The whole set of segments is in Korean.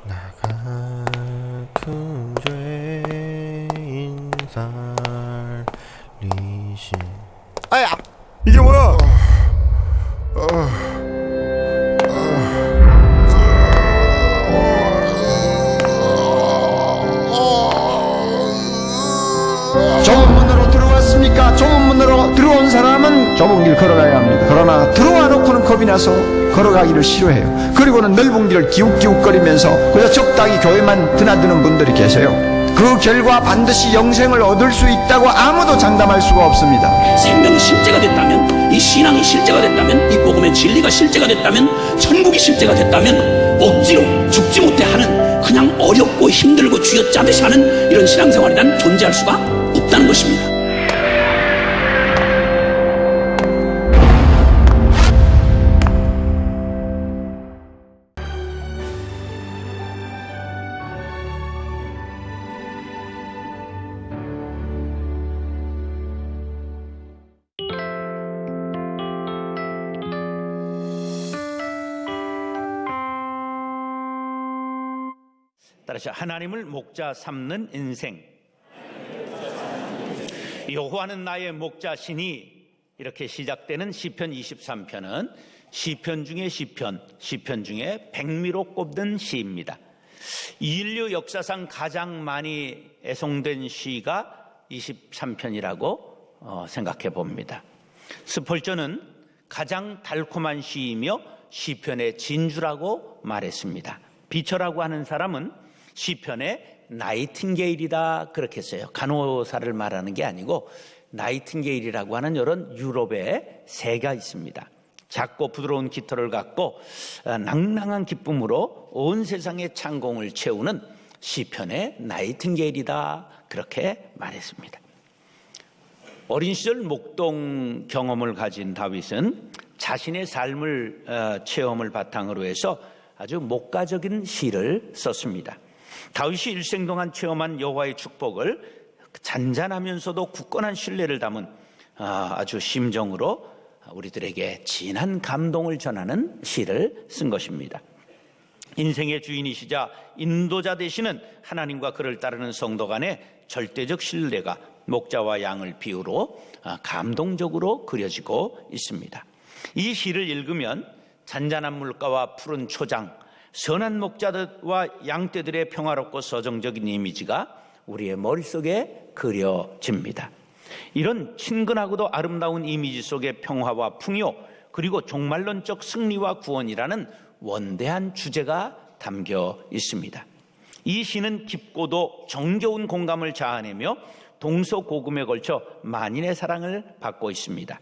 나 같은 죄인 살리신. 아야, 이게 뭐야? 좁은 문으로 들어왔습니까? 좁은 문으로 들어온 사람은 좁은 길 걸어가야 합니다. 그러나 들어와 놓고는 겁이 나서 걸어가기를 싫어해요. 그리고는 넓은 길을 기웃기웃거리면서 그래서 적당히 교회만 드나드는 분들이 계세요. 그 결과 반드시 영생을 얻을 수 있다고 아무도 장담할 수가 없습니다. 생명이 실제가 됐다면, 이 신앙이 실제가 됐다면, 이 복음의 진리가 실제가 됐다면, 천국이 실제가 됐다면 억지로 죽지 못해 하는, 그냥 어렵고 힘들고 쥐어짜듯이 하는 이런 신앙생활이란 존재할 수가 없다는 것입니다. 따라서 하나님을 목자 삼는 인생. 여호와는 나의 목자시니 이렇게 시작되는 시편 23편은 시편 중에 시편 중에 백미로 꼽는 시입니다. 인류 역사상 가장 많이 애송된 시가 23편이라고 생각해 봅니다. 스펄전은 가장 달콤한 시이며 시편의 진주라고 말했습니다. 비처라고 하는 사람은 시편의 나이팅게일이다 그렇게 했어요. 간호사를 말하는 게 아니고 나이팅게일이라고 하는 이런 유럽의 새가 있습니다. 작고 부드러운 깃털을 갖고 낭낭한 기쁨으로 온 세상의 창공을 채우는 시편의 나이팅게일이다 그렇게 말했습니다. 어린 시절 목동 경험을 가진 다윗은 자신의 삶을 체험을 바탕으로 해서 아주 목가적인 시를 썼습니다. 다윗이 일생 동안 체험한 여호와의 축복을 잔잔하면서도 굳건한 신뢰를 담은 아주 심정으로 우리들에게 진한 감동을 전하는 시를 쓴 것입니다. 인생의 주인이시자 인도자 되시는 하나님과 그를 따르는 성도 간의 절대적 신뢰가 목자와 양을 비유로 감동적으로 그려지고 있습니다. 이 시를 읽으면 잔잔한 물가와 푸른 초장, 선한 목자들과 양떼들의 평화롭고 서정적인 이미지가 우리의 머릿속에 그려집니다. 이런 친근하고도 아름다운 이미지 속의 평화와 풍요, 그리고 종말론적 승리와 구원이라는 원대한 주제가 담겨 있습니다. 이 시는 깊고도 정겨운 공감을 자아내며 동서고금에 걸쳐 만인의 사랑을 받고 있습니다.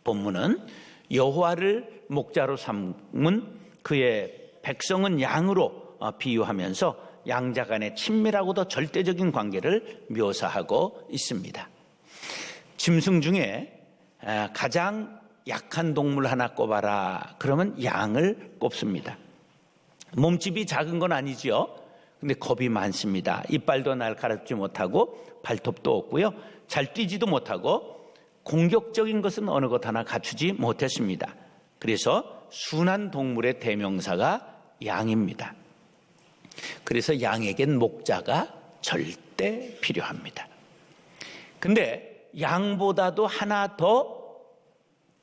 본문은 여호와를 목자로 삼은 그의 백성은 양으로 비유하면서 양자 간의 친밀하고도 절대적인 관계를 묘사하고 있습니다. 짐승 중에 가장 약한 동물 하나 꼽아라 그러면 양을 꼽습니다. 몸집이 작은 건 아니지요. 근데 겁이 많습니다. 이빨도 날카롭지 못하고 발톱도 없고요. 잘 뛰지도 못하고 공격적인 것은 어느 것 하나 갖추지 못했습니다. 그래서 순한 동물의 대명사가 양입니다. 그래서 양에겐 목자가 절대 필요합니다. 근데 양보다도 하나 더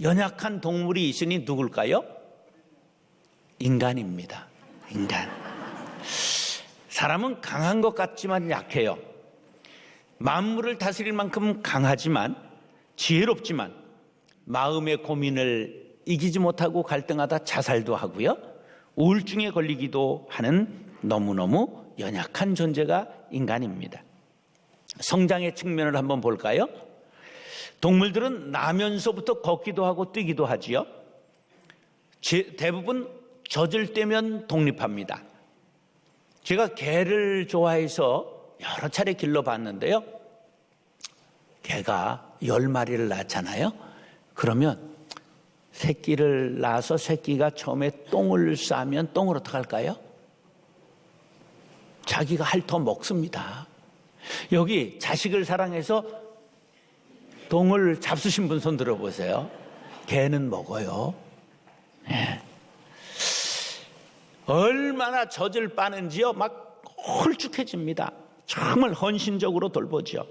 연약한 동물이 있으니 누굴까요? 인간입니다. 인간. 사람은 강한 것 같지만 약해요. 만물을 다스릴 만큼 강하지만 지혜롭지만 마음의 고민을 이기지 못하고 갈등하다 자살도 하고요. 우울증에 걸리기도 하는 너무너무 연약한 존재가 인간입니다. 성장의 측면을 한번 볼까요? 동물들은 나면서부터 걷기도 하고 뛰기도 하지요. 대부분 젖을 떼면 독립합니다. 제가 개를 좋아해서 여러 차례 길러봤는데요. 개가 10마리를 낳잖아요. 그러면 새끼를 낳아서 새끼가 처음에 똥을 싸면 똥을 어떻게 할까요? 자기가 핥아 먹습니다. 여기 자식을 사랑해서 똥을 잡수신 분 손 들어보세요. 개는 먹어요. 네. 얼마나 젖을 빠는지요. 막 홀쭉해집니다. 정말 헌신적으로 돌보죠.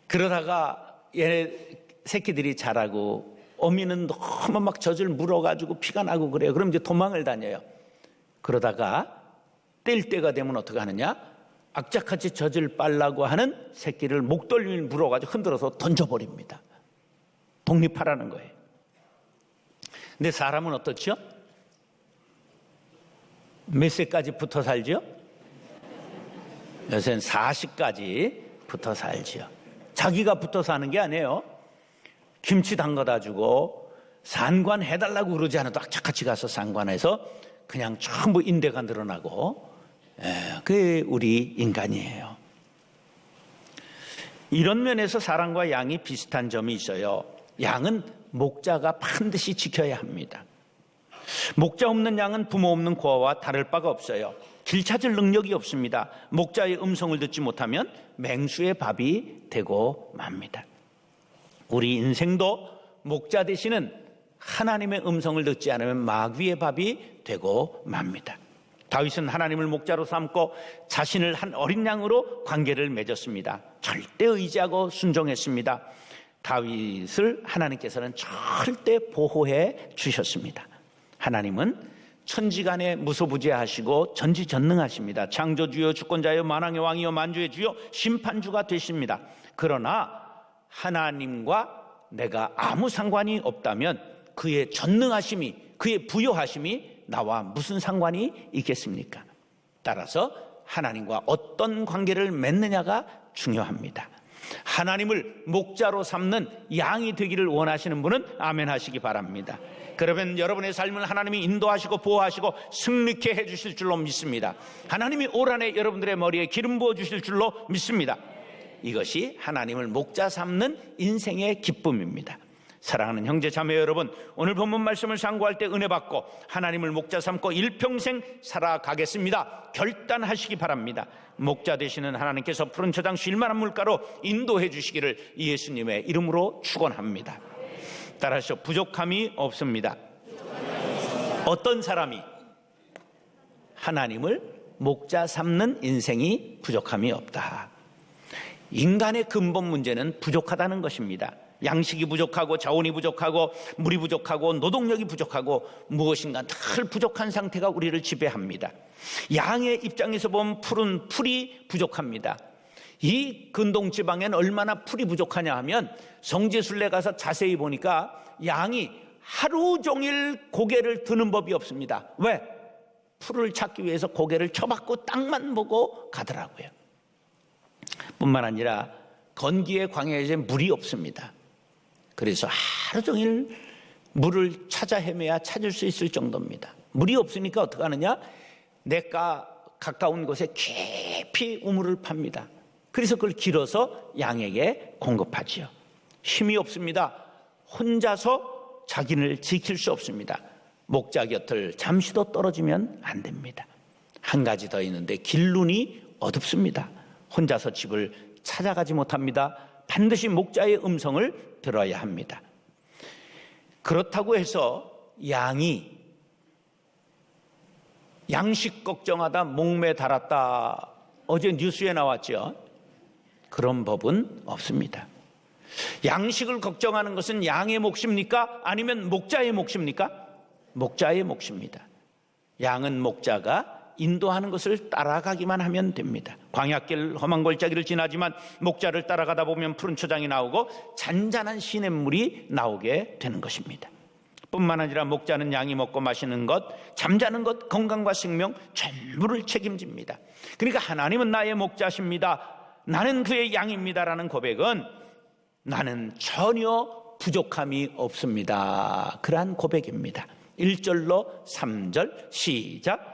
그러다가 얘네 새끼들이 자라고 어미는 너무 막 젖을 물어가지고 피가 나고 그래요. 그럼 이제 도망을 다녀요. 그러다가 뗄 때가 되면 어떻게 하느냐? 악착같이 젖을 빨라고 하는 새끼를 목덜미를 물어가지고 흔들어서 던져버립니다. 독립하라는 거예요. 근데 사람은 어떻죠? 몇 세까지 붙어 살죠? 요새는 40까지 붙어 살죠. 자기가 붙어 사는 게 아니에요. 김치 담가다 주고 상관 해달라고 그러지 않아도 악착같이 가서 상관해서 그냥 전부 인대가 늘어나고, 그게 우리 인간이에요. 이런 면에서 사람과 양이 비슷한 점이 있어요. 양은 목자가 반드시 지켜야 합니다. 목자 없는 양은 부모 없는 고아와 다를 바가 없어요. 길 찾을 능력이 없습니다. 목자의 음성을 듣지 못하면 맹수의 밥이 되고 맙니다. 우리 인생도 목자 되시는 하나님의 음성을 듣지 않으면 마귀의 밥이 되고 맙니다. 다윗은 하나님을 목자로 삼고 자신을 한 어린 양으로 관계를 맺었습니다. 절대 의지하고 순종했습니다. 다윗을 하나님께서는 절대 보호해 주셨습니다. 하나님은 천지간에 무소부재하시고 전지전능하십니다. 창조주여 주권자여 만왕의 왕이여 만주의 주여 심판주가 되십니다. 그러나 하나님과 내가 아무 상관이 없다면 그의 전능하심이, 그의 부여하심이 나와 무슨 상관이 있겠습니까? 따라서 하나님과 어떤 관계를 맺느냐가 중요합니다. 하나님을 목자로 삼는 양이 되기를 원하시는 분은 아멘 하시기 바랍니다. 그러면 여러분의 삶을 하나님이 인도하시고 보호하시고 승리케 해주실 줄로 믿습니다. 하나님이 올 한 해 여러분들의 머리에 기름 부어주실 줄로 믿습니다. 이것이 하나님을 목자 삼는 인생의 기쁨입니다. 사랑하는 형제 자매 여러분, 오늘 본문 말씀을 상고할 때 은혜 받고 하나님을 목자 삼고 일평생 살아가겠습니다. 결단하시기 바랍니다. 목자 되시는 하나님께서 푸른 초장 쉴만한 물가로 인도해 주시기를 예수님의 이름으로 축원합니다. 따라서 부족함이 없습니다. 어떤 사람이 하나님을 목자 삼는 인생이 부족함이 없다. 인간의 근본 문제는 부족하다는 것입니다. 양식이 부족하고 자원이 부족하고 물이 부족하고 노동력이 부족하고 무엇인가 늘 부족한 상태가 우리를 지배합니다. 양의 입장에서 보면 푸른 풀이 부족합니다. 이 근동지방에는 얼마나 풀이 부족하냐 하면 성지순례 가서 자세히 보니까 양이 하루 종일 고개를 드는 법이 없습니다. 왜? 풀을 찾기 위해서 고개를 쳐박고 땅만 보고 가더라고요. 뿐만 아니라 건기의 광야에 물이 없습니다. 그래서 하루 종일 물을 찾아 헤매야 찾을 수 있을 정도입니다. 물이 없으니까 어떻게 하느냐? 냇가 가까운 곳에 깊이 우물을 팝니다. 그래서 그걸 길어서 양에게 공급하지요. 힘이 없습니다. 혼자서 자기를 지킬 수 없습니다. 목자 곁을 잠시도 떨어지면 안 됩니다. 한 가지 더 있는데 길눈이 어둡습니다. 혼자서 집을 찾아가지 못합니다. 반드시 목자의 음성을 들어야 합니다. 그렇다고 해서 양이 양식 걱정하다 목매 달았다. 어제 뉴스에 나왔죠. 그런 법은 없습니다. 양식을 걱정하는 것은 양의 몫입니까? 아니면 목자의 몫입니까? 목자의 몫입니다. 양은 목자가 인도하는 것을 따라가기만 하면 됩니다. 광야길 험한 골짜기를 지나지만 목자를 따라가다 보면 푸른 초장이 나오고 잔잔한 시냇물이 나오게 되는 것입니다. 뿐만 아니라 목자는 양이 먹고 마시는 것, 잠자는 것, 건강과 생명 전부를 책임집니다. 그러니까 하나님은 나의 목자십니다. 나는 그의 양입니다라는 고백은 나는 전혀 부족함이 없습니다. 그러한 고백입니다. 1절로 3절 시작.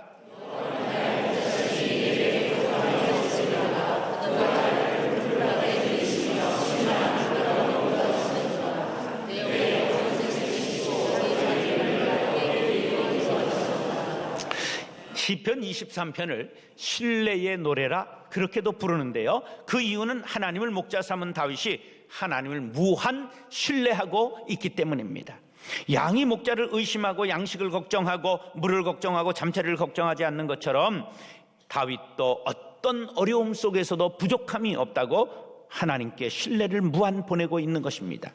시편 23편을 신뢰의 노래라 그렇게도 부르는데요. 그 이유는 하나님을 목자 삼은 다윗이 하나님을 무한 신뢰하고 있기 때문입니다. 양이 목자를 의심하고 양식을 걱정하고 물을 걱정하고 잠자리를 걱정하지 않는 것처럼 다윗도 어떤 어려움 속에서도 부족함이 없다고 하나님께 신뢰를 무한 보내고 있는 것입니다.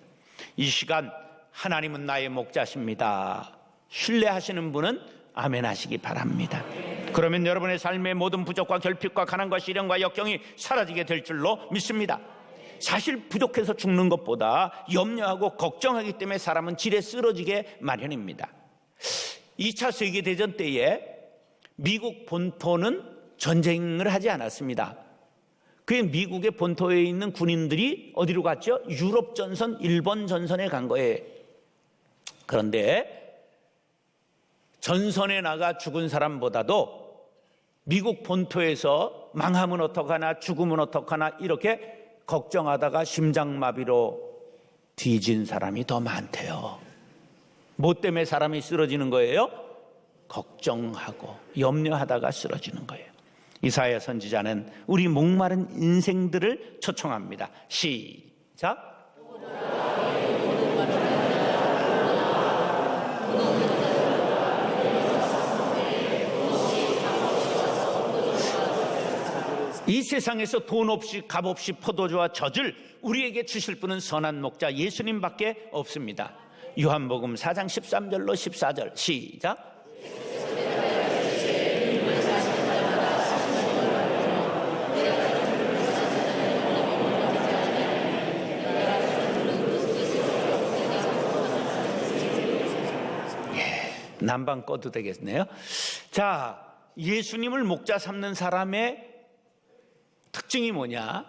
이 시간 하나님은 나의 목자십니다. 신뢰하시는 분은 아멘 하시기 바랍니다. 그러면 여러분의 삶의 모든 부족과 결핍과 가난과 시련과 역경이 사라지게 될 줄로 믿습니다. 사실 부족해서 죽는 것보다 염려하고 걱정하기 때문에 사람은 질에 쓰러지게 마련입니다. 2차 세계대전 때에 미국 본토는 전쟁을 하지 않았습니다. 그 미국의 본토에 있는 군인들이 어디로 갔죠? 유럽 전선, 일본 전선에 간 거예요. 그런데 전선에 나가 죽은 사람보다도 미국 본토에서 망하면 어떡하나 죽으면 어떡하나 이렇게 걱정하다가 심장마비로 뒤진 사람이 더 많대요. 뭐 때문에 사람이 쓰러지는 거예요? 걱정하고 염려하다가 쓰러지는 거예요. 이사야 선지자는 우리 목마른 인생들을 초청합니다. 시작. 이 세상에서 돈 없이 값 없이 포도주와 젖을 우리에게 주실 분은 선한 목자 예수님밖에 없습니다. 요한복음 4장 13절로 14절 시작. 난방 꺼도 되겠네요. 자, 예수님을 목자 삼는 사람의 특징이 뭐냐?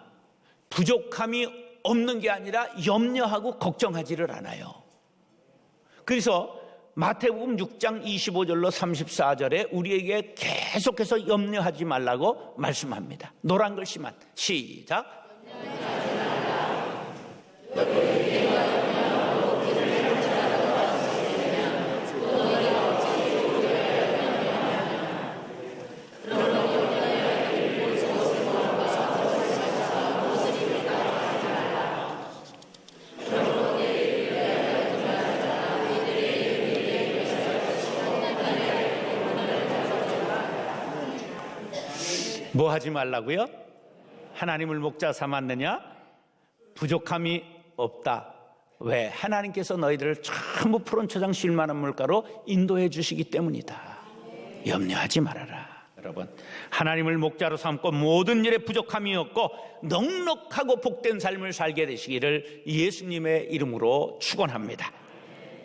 부족함이 없는 게 아니라 염려하고 걱정하지를 않아요. 그래서 마태복음 6장 25절로 34절에 우리에게 계속해서 염려하지 말라고 말씀합니다. 노란 글씨만 시작. 뭐 하지 말라고요? 하나님을 목자 삼았느냐? 부족함이 없다. 왜? 하나님께서 너희들을 전부 푸른 초장 쉴만한 물가로 인도해 주시기 때문이다. 염려하지 말아라. 여러분, 하나님을 목자로 삼고 모든 일에 부족함이 없고 넉넉하고 복된 삶을 살게 되시기를 예수님의 이름으로 축원합니다.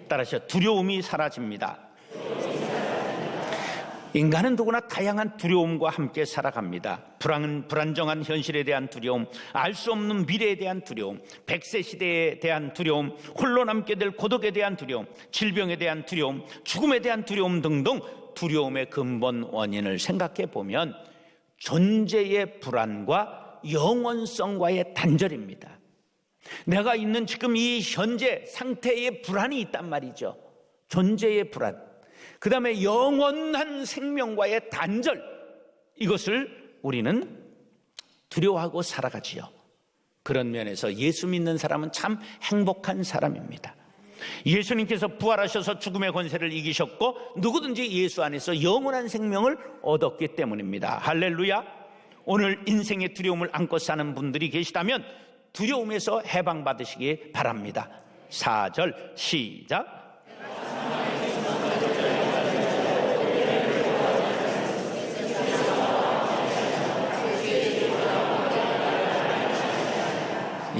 따라서 두려움이 사라집니다. 인간은 누구나 다양한 두려움과 함께 살아갑니다. 불안정한 현실에 대한 두려움, 알 수 없는 미래에 대한 두려움, 100세 시대에 대한 두려움, 홀로 남게 될 고독에 대한 두려움, 질병에 대한 두려움, 죽음에 대한 두려움 등등 두려움의 근본 원인을 생각해 보면 존재의 불안과 영원성과의 단절입니다. 내가 있는 지금 이 현재 상태의 불안이 있단 말이죠. 존재의 불안. 그 다음에 영원한 생명과의 단절, 이것을 우리는 두려워하고 살아가지요. 그런 면에서 예수 믿는 사람은 참 행복한 사람입니다. 예수님께서 부활하셔서 죽음의 권세를 이기셨고 누구든지 예수 안에서 영원한 생명을 얻었기 때문입니다. 할렐루야. 오늘 인생의 두려움을 안고 사는 분들이 계시다면 두려움에서 해방받으시기 바랍니다. 4절 시작.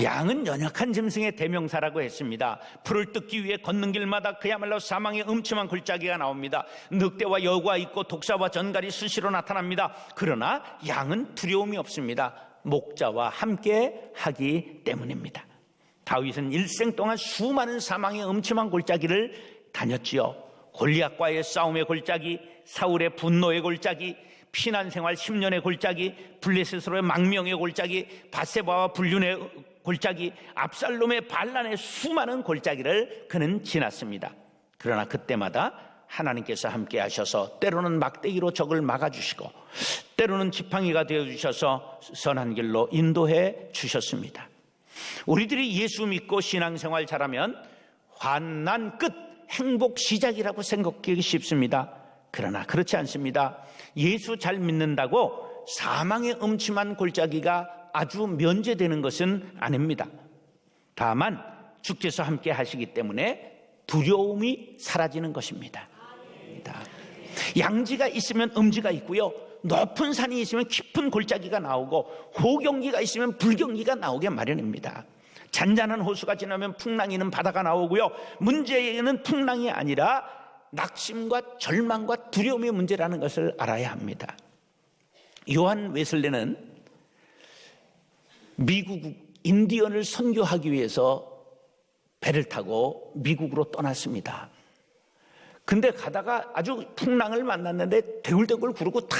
양은 연약한 짐승의 대명사라고 했습니다. 풀을 뜯기 위해 걷는 길마다 그야말로 사망의 음침한 골짜기가 나옵니다. 늑대와 여우가 있고 독사와 전갈이 수시로 나타납니다. 그러나 양은 두려움이 없습니다. 목자와 함께 하기 때문입니다. 다윗은 일생 동안 수많은 사망의 음침한 골짜기를 다녔지요. 골리앗과의 싸움의 골짜기, 사울의 분노의 골짜기, 피난생활 10년의 골짜기, 블레셋으로의 망명의 골짜기, 밧세바와 불륜의 골짜기, 압살롬의 반란의 수많은 골짜기를 그는 지났습니다. 그러나 그때마다 하나님께서 함께 하셔서 때로는 막대기로 적을 막아주시고 때로는 지팡이가 되어주셔서 선한 길로 인도해 주셨습니다. 우리들이 예수 믿고 신앙생활 잘하면 환난 끝 행복 시작이라고 생각하기 쉽습니다. 그러나 그렇지 않습니다. 예수 잘 믿는다고 사망의 음침한 골짜기가 아주 면제되는 것은 아닙니다. 다만 주께서 함께 하시기 때문에 두려움이 사라지는 것입니다. 양지가 있으면 음지가 있고요, 높은 산이 있으면 깊은 골짜기가 나오고 호경기가 있으면 불경기가 나오게 마련입니다. 잔잔한 호수가 지나면 풍랑이는 바다가 나오고요, 문제는 풍랑이 아니라 낙심과 절망과 두려움의 문제라는 것을 알아야 합니다. 요한 웨슬레는 미국 인디언을 선교하기 위해서 배를 타고 미국으로 떠났습니다. 근데 가다가 아주 풍랑을 만났는데 대굴대굴 구르고 다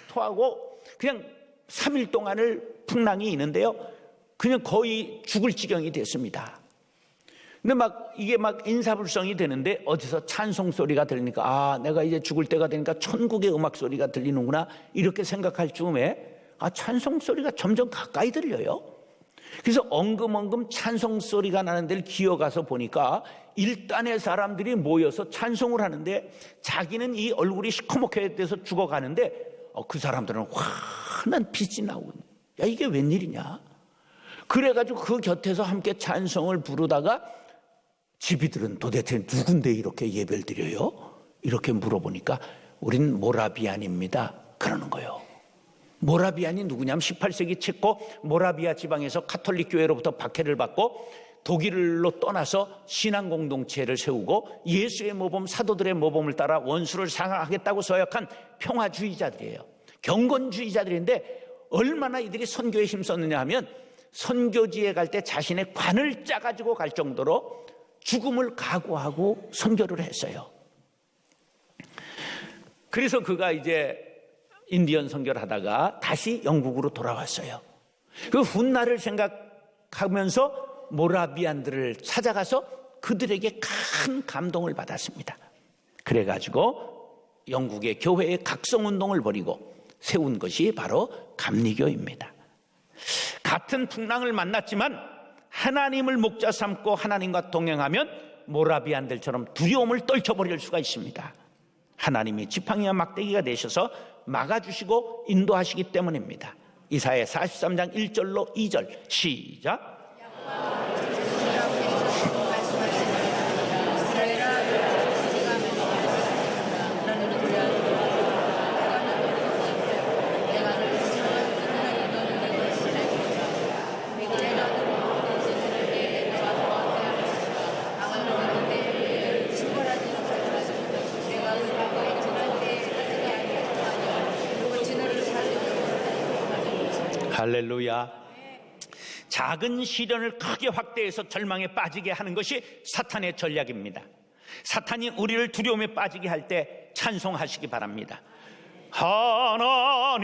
토하고 그냥 3일 동안을 풍랑이 있는데요, 그냥 거의 죽을 지경이 됐습니다. 근데 이게 인사불성이 되는데 어디서 찬송 소리가 들리니까, 아, 내가 이제 죽을 때가 되니까 천국의 음악 소리가 들리는구나, 이렇게 생각할 즈음에 찬송 소리가 점점 가까이 들려요. 그래서 엉금엉금 찬송 소리가 나는 데를 기어가서 보니까 일단의 사람들이 모여서 찬송을 하는데 자기는 이 얼굴이 시커멓게 돼서 죽어가는데 그 사람들은 환한 빛이 나오고, 야, 이게 웬일이냐. 그래가지고 그 곁에서 함께 찬송을 부르다가 집이들은 도대체 누군데 이렇게 예배를 드려요? 이렇게 물어보니까 우린 모라비안입니다, 그러는 거예요. 모라비안이 누구냐면 18세기 체코 모라비아 지방에서 카톨릭 교회로부터 박해를 받고 독일로 떠나서 신앙 공동체를 세우고 예수의 모범, 사도들의 모범을 따라 원수를 상하겠다고 서약한 평화주의자들이에요. 경건주의자들인데 얼마나 이들이 선교에 힘썼느냐 하면 선교지에 갈 때 자신의 관을 짜가지고 갈 정도로 죽음을 각오하고 선교를 했어요. 그래서 그가 이제 인디언 선교를 하다가 다시 영국으로 돌아왔어요. 그 훗날을 생각하면서 모라비안들을 찾아가서 그들에게 큰 감동을 받았습니다. 그래가지고 영국의 교회의 각성운동을 벌이고 세운 것이 바로 감리교입니다. 같은 풍랑을 만났지만 하나님을 목자 삼고 하나님과 동행하면 모라비안들처럼 두려움을 떨쳐버릴 수가 있습니다. 하나님이 지팡이와 막대기가 되셔서 막아주시고 인도하시기 때문입니다. 이사야 43장 1절로 2절 시작. 할렐루야. 작은 시련을 크게 확대해서 절망에 빠지게 하는 것이 사탄의 전략입니다. 사탄이 우리를 두려움에 빠지게 할 때 찬송하시기 바랍니다. 하나님은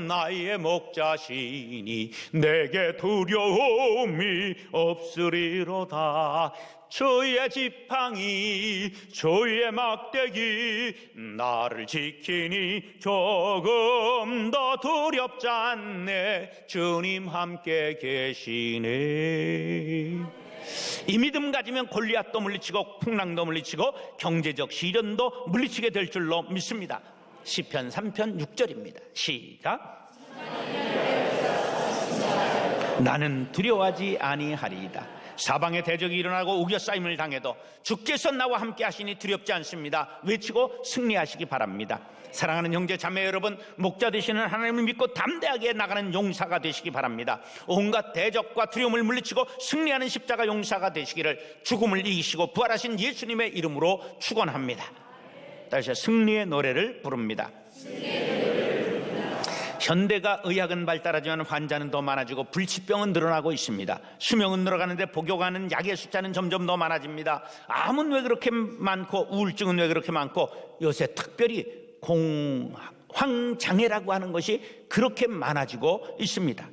나의 목자시니 내게 두려움이 없으리로다. 주의 지팡이 주의 막대기 나를 지키니 조금 더 두렵지 않네. 주님 함께 계시네. 이 믿음 가지면 골리앗도 물리치고 풍랑도 물리치고 경제적 시련도 물리치게 될 줄로 믿습니다. 시편 3편 6절입니다. 시작. 나는 두려워하지 아니하리이다. 사방에 대적이 일어나고 우겨싸임을 당해도 주께서 나와 함께 하시니 두렵지 않습니다. 외치고 승리하시기 바랍니다. 사랑하는 형제 자매 여러분, 목자 되시는 하나님을 믿고 담대하게 나가는 용사가 되시기 바랍니다. 온갖 대적과 두려움을 물리치고 승리하는 십자가 용사가 되시기를 죽음을 이기시고 부활하신 예수님의 이름으로 축원합니다. 다시 승리의 노래를 부릅니다. 현대가 의학은 발달하지만 환자는 더 많아지고 불치병은 늘어나고 있습니다. 수명은 늘어가는데 복용하는 약의 숫자는 점점 더 많아집니다. 암은 왜 그렇게 많고 우울증은 왜 그렇게 많고 요새 특별히 공황장애라고 하는 것이 그렇게 많아지고 있습니다.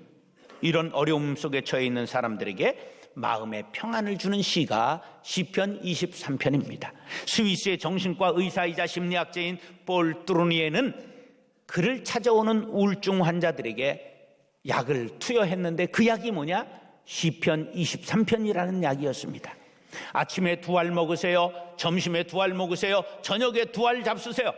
이런 어려움 속에 처해 있는 사람들에게 마음의 평안을 주는 시가 시편 23편입니다. 스위스의 정신과 의사이자 심리학자인 폴 뚜루니에는 그를 찾아오는 우울증 환자들에게 약을 투여했는데 그 약이 뭐냐? 시편 23편이라는 약이었습니다. 아침에 2알 먹으세요. 점심에 2알 먹으세요. 저녁에 2알 잡수세요.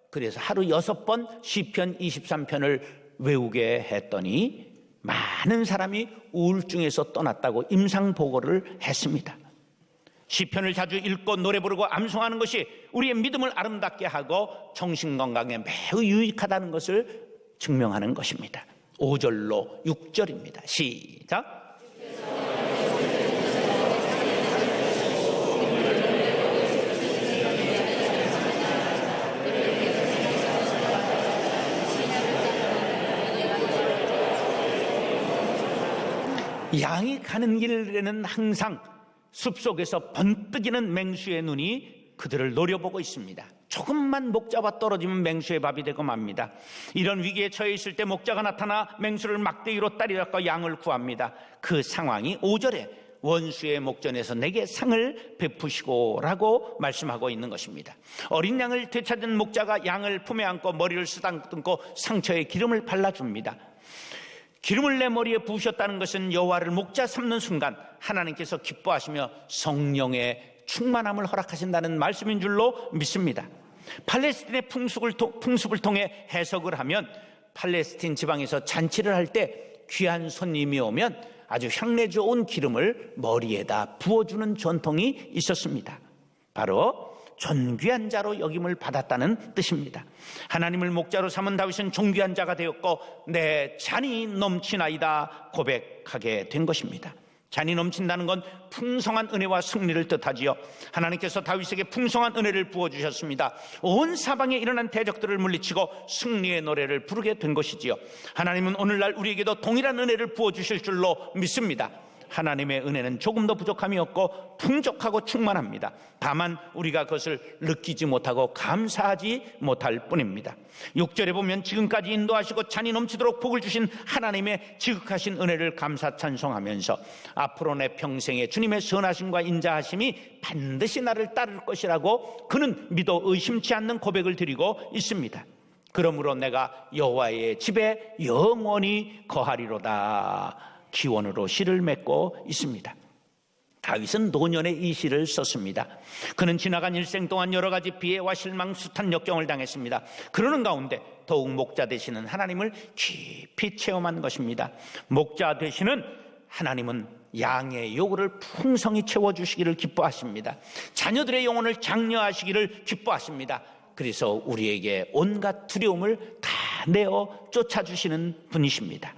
그래서 하루 6번 시편 23편을 외우게 했더니 많은 사람이 우울증에서 떠났다고 임상보고를 했습니다. 시편을 자주 읽고 노래 부르고 암송하는 것이 우리의 믿음을 아름답게 하고 정신건강에 매우 유익하다는 것을 증명하는 것입니다. 5절로 6절입니다. 시작. 양이 가는 길에는 항상 숲속에서 번뜩이는 맹수의 눈이 그들을 노려보고 있습니다. 조금만 목자와 떨어지면 맹수의 밥이 되고 맙니다. 이런 위기에 처해 있을 때 목자가 나타나 맹수를 막대기로 따리려고 양을 구합니다. 그 상황이 5절에 원수의 목전에서 내게 상을 베푸시고 라고 말씀하고 있는 것입니다. 어린 양을 되찾은 목자가 양을 품에 안고 머리를 쓰다듬고 상처에 기름을 발라줍니다. 기름을 내 머리에 부으셨다는 것은 여호와를 목자 삼는 순간 하나님께서 기뻐하시며 성령의 충만함을 허락하신다는 말씀인 줄로 믿습니다. 팔레스틴의 풍습을 통해 해석을 하면 팔레스틴 지방에서 잔치를 할 때 귀한 손님이 오면 아주 향내 좋은 기름을 머리에다 부어주는 전통이 있었습니다. 바로 존귀한 자로 여김을 받았다는 뜻입니다. 하나님을 목자로 삼은 다윗은 존귀한 자가 되었고 내 잔이 넘치나이다 고백하게 된 것입니다. 잔이 넘친다는 건 풍성한 은혜와 승리를 뜻하지요. 하나님께서 다윗에게 풍성한 은혜를 부어주셨습니다. 온 사방에 일어난 대적들을 물리치고 승리의 노래를 부르게 된 것이지요. 하나님은 오늘날 우리에게도 동일한 은혜를 부어주실 줄로 믿습니다. 하나님의 은혜는 조금 더 부족함이 없고 풍족하고 충만합니다. 다만 우리가 그것을 느끼지 못하고 감사하지 못할 뿐입니다. 6절에 보면 지금까지 인도하시고 잔이 넘치도록 복을 주신 하나님의 지극하신 은혜를 감사 찬송하면서 앞으로 내 평생에 주님의 선하심과 인자하심이 반드시 나를 따를 것이라고 그는 믿어 의심치 않는 고백을 드리고 있습니다. 그러므로 내가 여호와의 집에 영원히 거하리로다 기원으로 시를 맺고 있습니다. 다윗은 노년에 이 시를 썼습니다. 그는 지나간 일생 동안 여러 가지 비애와 실망, 숱한 역경을 당했습니다. 그러는 가운데 더욱 목자 되시는 하나님을 깊이 체험한 것입니다. 목자 되시는 하나님은 양의 요구를 풍성히 채워주시기를 기뻐하십니다. 자녀들의 영혼을 장려하시기를 기뻐하십니다. 그래서 우리에게 온갖 두려움을 다 내어 쫓아주시는 분이십니다.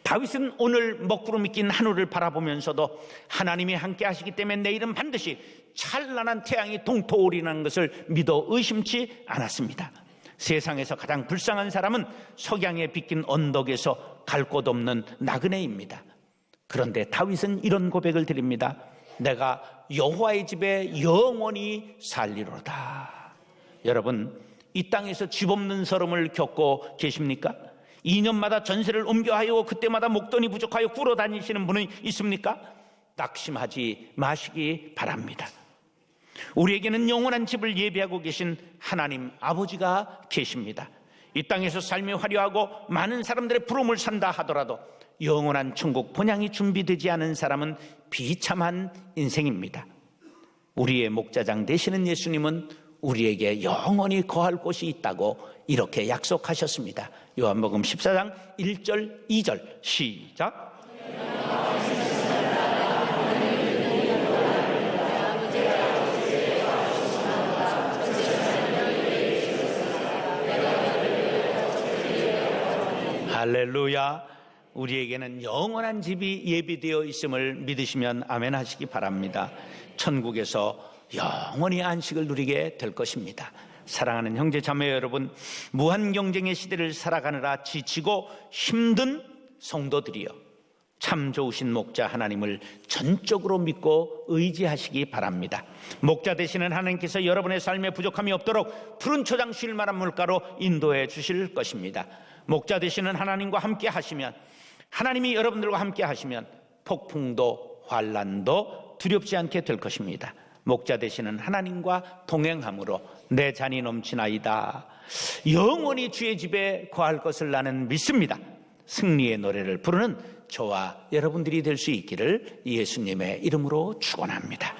다윗은 오늘 먹구름이 낀 하늘을 바라보면서도 하나님이 함께 하시기 때문에 내일은 반드시 찬란한 태양이 동토오리라는 것을 믿어 의심치 않았습니다. 세상에서 가장 불쌍한 사람은 석양에 비낀 언덕에서 갈 곳 없는 나그네입니다. 그런데 다윗은 이런 고백을 드립니다. 내가 여호와의 집에 영원히 살리로다. 여러분, 이 땅에서 집 없는 서름을 겪고 계십니까? 2년마다 전세를 옮겨하여 그때마다 목돈이 부족하여 꾸러 다니시는 분이 있습니까? 낙심하지 마시기 바랍니다. 우리에게는 영원한 집을 예비하고 계신 하나님 아버지가 계십니다. 이 땅에서 삶이 화려하고 많은 사람들의 부름을 산다 하더라도 영원한 천국 본향이 준비되지 않은 사람은 비참한 인생입니다. 우리의 목자장 되시는 예수님은 우리에게 영원히 거할 곳이 있다고 이렇게 약속하셨습니다. 요한복음 14장 1절 2절 시작. 할렐루야. 우리에게는 영원한 집이 예비되어 있음을 믿으시면 아멘 하시기 바랍니다. 천국에서 영원히 안식을 누리게 될 것입니다. 사랑하는 형제 자매 여러분, 무한 경쟁의 시대를 살아가느라 지치고 힘든 성도들이여, 참 좋으신 목자 하나님을 전적으로 믿고 의지하시기 바랍니다. 목자 되시는 하나님께서 여러분의 삶에 부족함이 없도록 푸른 초장 쉴 만한 물가로 인도해 주실 것입니다. 목자 되시는 하나님과 함께 하시면, 하나님이 여러분들과 함께 하시면 폭풍도 환난도 두렵지 않게 될 것입니다. 목자 되시는 하나님과 동행함으로 내 잔이 넘치나이다. 영원히 주의 집에 거할 것을 나는 믿습니다. 승리의 노래를 부르는 저와 여러분들이 될 수 있기를 예수님의 이름으로 축원합니다.